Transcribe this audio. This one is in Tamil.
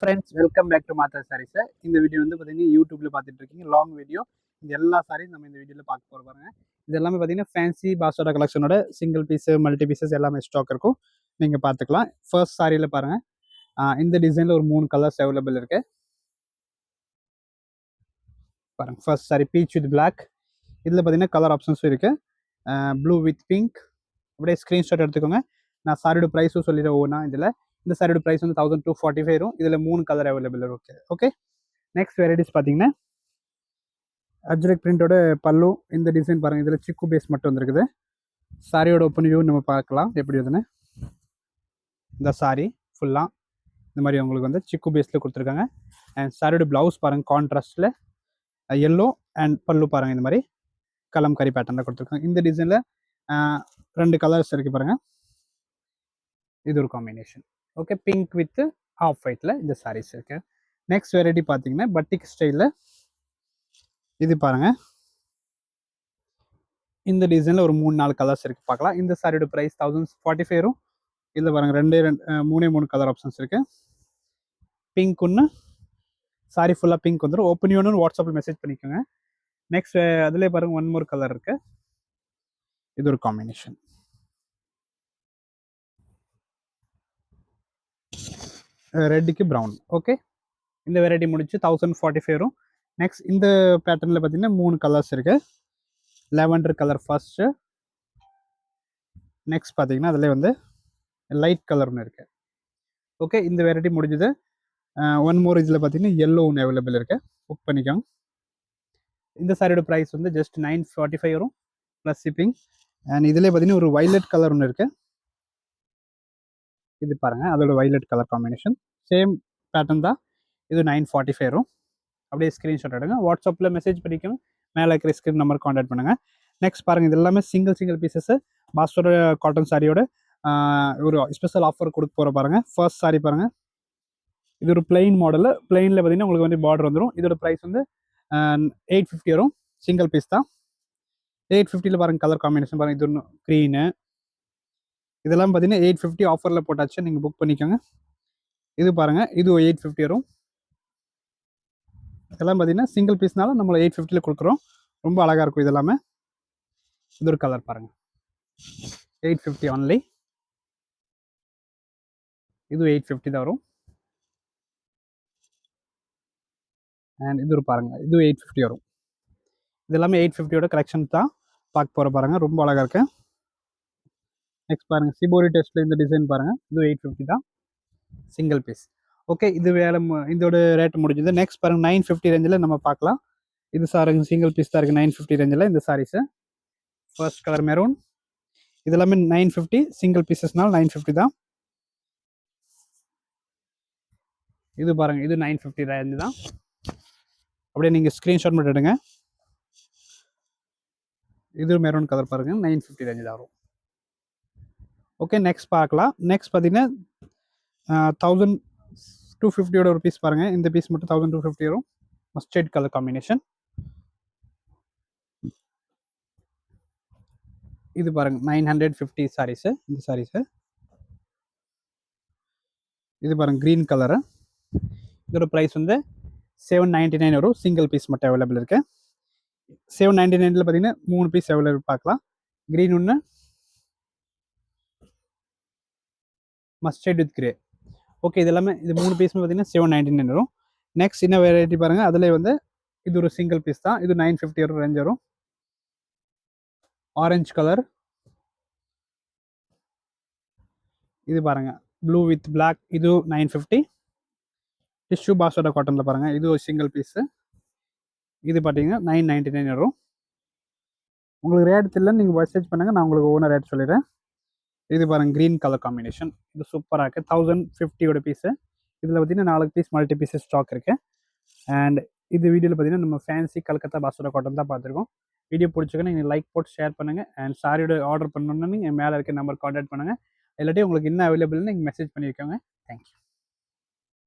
ஃப்ரெண்ட்ஸ் வெல்கம் பேக் டு மாதா சாரீஸ். இந்த வீடியோ வந்து பார்த்தீங்கன்னா யூடியூப்ல பார்த்துட்டு இருக்கீங்க. Long video. இந்த எல்லா சாரீஸ் நம்ம இந்த வீடியோவில் பார்க்க போகிற பாருங்க. இது எல்லாமே பார்த்தீங்கன்னா ஃபேன்சி பாசோட கலெக்ஷனோட சிங்கிள் பீஸு மல்டி பீசஸ் எல்லாமே ஸ்டாக் இருக்கும். நீங்கள் பார்த்துக்கலாம். ஃபர்ஸ்ட் சாரியில் பாருங்கள், இந்த டிசைனில் ஒரு 3 கலர்ஸ் அவைலபிள் இருக்குது. பாருங்கள், first sari peach with black. இதில் பார்த்தீங்கன்னா கலர் ஆப்ஷன்ஸும் இருக்குது. Blue with pink. அப்படியே ஸ்க்ரீன்ஷாட் எடுத்துக்கோங்க. நான் சாரியோட ப்ரைஸும் சொல்லிடுறேன் ஒவ்வொன்றா. இதில் இந்த சாரியோட ப்ரைஸ் வந்து 1245 வரும். இதில் 3 கலர் அவைலபிள் இருக்குது. ஓகே, நெக்ஸ்ட் வெரைட்டிஸ் பார்த்தீங்கன்னா அஜ்ரக் பிரிண்டோட பல்லு. இந்த டிசைன் பாருங்கள், இதில் சிக்கு பேஸ் மட்டும் வந்துருக்குது. சாரியோட ஓப்பன் வியூ நம்ம பார்க்கலாம் எப்படி வருதுன்னு. இந்த சாரி ஃபுல்லாக இந்த மாதிரி உங்களுக்கு வந்து சிக்கு பேஸில் கொடுத்துருக்காங்க. அண்ட் சாரியோட ப்ளவுஸ் பாருங்கள், கான்ட்ராஸ்டில் எல்லோ அண்ட் பல்லு பாருங்கள் இந்த மாதிரி கலம்கரி பேட்டர்னில் கொடுத்துருக்காங்க. இந்த டிசைனில் 2 கலர்ஸ் இருக்குது பாருங்கள். இது ஒரு combination. Okay, pink with off ஒயிட்டில் இந்த சாரீஸ் இருக்குது. நெக்ஸ்ட் வெரைட்டி பார்த்தீங்கன்னா பட்டிக் ஸ்டைலில். இது பாருங்கள், இந்த டிசைனில் ஒரு 3-4 கலர்ஸ் இருக்குது பார்க்கலாம். இந்த சாரியோட ப்ரைஸ் 1045 வரும். இதில் பாருங்கள் 3 கலர் ஆப்ஷன்ஸ் இருக்குது. பிங்க் ஒன்று, சாரி ஃபுல்லாக பிங்க் வந்துடும். ஓப்பன் ஒன்று வாட்ஸ்அப்பில் மெசேஜ் பண்ணிக்கோங்க. நெக்ஸ்ட் அதிலே பாருங்கள் 1 more கலர் இருக்குது. இது ஒரு காம்பினேஷன். ரெட்டுக்கு ப்ரௌன். ஓகே, இந்த வெரைட்டி முடிச்சு 1045 வரும். நெக்ஸ்ட் இந்த பேட்டர்னில் பார்த்தீங்கன்னா 3 கலர்ஸ் இருக்குது. Lavender colour first. நெக்ஸ்ட் பார்த்தீங்கன்னா அதில் வந்து லைட் கலர் ஒன்று இருக்குது. ஓகே, இந்த வெரைட்டி முடிஞ்சது. 1 more இதில் பார்த்தீங்கன்னா எல்லோ ஒன்று அவைலபிள் இருக்குது. புக் பண்ணிக்கோங்க. இந்த சாரியோட ப்ரைஸ் வந்து ஜஸ்ட் 945 வரும் ப்ளஸ் ஷிப்பிங். அண்ட் இதில் பார்த்தீங்கன்னா ஒரு வைலட் கலர் ஒன்று இருக்குது. இது பாருங்கள், அதோட violet colour combination. Same pattern தான். இது 945 வரும். அப்படியே ஸ்க்ரீன்ஷாட் எடுங்க, வாட்ஸ்அப்பில் மெசேஜ் பண்ணிக்கோங்க. மேலே இருக்கிற ஸ்க்ரீன் நம்பர் காண்டாக்ட் பண்ணுங்கள். நெக்ஸ்ட் பாருங்கள், இது எல்லாமே சிங்கிள் பீசஸ் பாஸ்டோட காட்டன் சாரியோட ஒரு ஸ்பெஷல் ஆஃபர் கொடுக்க போகிற பாருங்கள். ஃபர்ஸ்ட் சாரி பாருங்கள், இது ஒரு பிளெயின் மாடலு. பிளெயினில் பார்த்தீங்கன்னா உங்களுக்கு வந்து பார்டர் வந்துடும். இதோட ப்ரைஸ் வந்து 850 வரும். சிங்கிள் பீஸ் தான். 850 பாருங்கள் கலர் காம்பினேஷன் பாருங்கள். இது ஒன்று க்ரீனு. இதெல்லாம் பார்த்தீங்கன்னா 850 ஆஃபரில் போட்டாச்சு, நீங்கள் புக் பண்ணிக்கோங்க. இது பாருங்கள், இது 850 வரும். இதெல்லாம் பார்த்தீங்கன்னா சிங்கிள் பீஸ்னால நம்மளை 850 கொடுக்குறோம். ரொம்ப அழகாக இருக்கும் இதெல்லாமே. இது ஒரு கலர் பாருங்கள், 850 ஒன்லி. இது 850 தான் வரும். அண்ட் இது ஒரு பாருங்கள், இது 850 வரும். இது எல்லாமே 850யோட கலெக்ஷன் தான் பார்க்க போகிற பாருங்கள். ரொம்ப அழகாக இருக்கு. நெக்ஸ்ட் பாருங்கள், சிபோரி டெஸ்ட்டில் இந்த டிசைன் பாருங்கள். இது 850 தான், சிங்கிள் பீஸ். ஓகே, இது வேலை இதோட ரேட் முடிஞ்சது. நெக்ஸ்ட் பாருங்கள், 950 ரேஞ்சில் நம்ம பார்க்கலாம். இது சாருங்க சிங்கிள் பீஸ் தான் இருக்குது 950 ரேஞ்சில் இந்த சாரீஸு. First colour maroon. இது எல்லாமே 950, சிங்கிள் பீசஸ்னால 950 தான். இது பாருங்கள், இது 950 ரேஞ்சு தான். அப்படியே நீங்கள் ஸ்க்ரீன்ஷாட் மட்டும் எடுங்க. இது மெரூன் கலர் பாருங்கள், 950 ரேஞ்சு தான் வரும். ஓகே, நெக்ஸ்ட் பார்க்கலாம். நெக்ஸ்ட் பார்த்தீங்கன்னா 1250யோட ஒரு பீஸ் பாருங்கள். இந்த பீஸ் மட்டும் 1250 வரும். Mustard colour combination. இது பாருங்கள் 950 சாரீஸு. இந்த சாரீஸு இது பாருங்கள் க்ரீன் கலரு. இதோட ப்ரைஸ் வந்து 799 வரும். சிங்கிள் பீஸ் மட்டும் அவைலபிள் இருக்குது. 799 பார்த்தீங்கன்னா 3 பீஸ் அவைலபிள் பார்க்கலாம். க்ரீன் ஒன்று, மஸ்டர்ட் வித் கிரே. ஓகே, இது எல்லாமே இது 3 பீஸுமே பார்த்தீங்கன்னா 799 வரும். நெக்ஸ்ட் இன்னும் வெரைட்டி பாருங்கள். அதில் வந்து இது ஒரு சிங்கிள் பீஸ் தான். இது 950 வரும் ரேஞ்ச் வரும். Orange colour. இது பாருங்கள் ப்ளூ வித் பிளாக். இது 950. டிஷ்யூ பாஸோட காட்டனில் பாருங்கள். இது ஒரு சிங்கிள் பீஸு. இது பார்த்தீங்கன்னா 999 வரும். உங்களுக்கு ரேட் தெரியலன்னு நீங்கள் மெசேஜ் பண்ணுங்கள், நான் உங்களுக்கு ஓனர் ரேட் சொல்லிடுறேன். இது பாருங்கள் க்ரீன் கலர் காம்பினேஷன். இது சூப்பராக இருக்குது. 1050யோட பீஸு. இதில் பார்த்தீங்கன்னா 4 பீஸ் மல்டி பீஸஸ் ஸ்டாக் இருக்குது. அண்ட் இது வீடியோவில் பார்த்தீங்கன்னா நம்ம ஃபேன்சி கல்கத்தா பாஸோட காட்டன் தான் பார்த்துருக்கோம். வீடியோ பிடிச்சிக்கணும், நீங்கள் லைக் போட்டு ஷேர் பண்ணுங்கள். அண்ட் சாரியோட ஆர்டர் பண்ணணுன்னு நீங்கள் மேலே இருக்க நம்பர் காண்டாக்ட் பண்ணுங்கள். இல்லாட்டி உங்களுக்கு என்ன அவைலபிள்னு நீங்கள் மெசேஜ் பண்ணியிருக்கோங்க. தேங்க்யூ.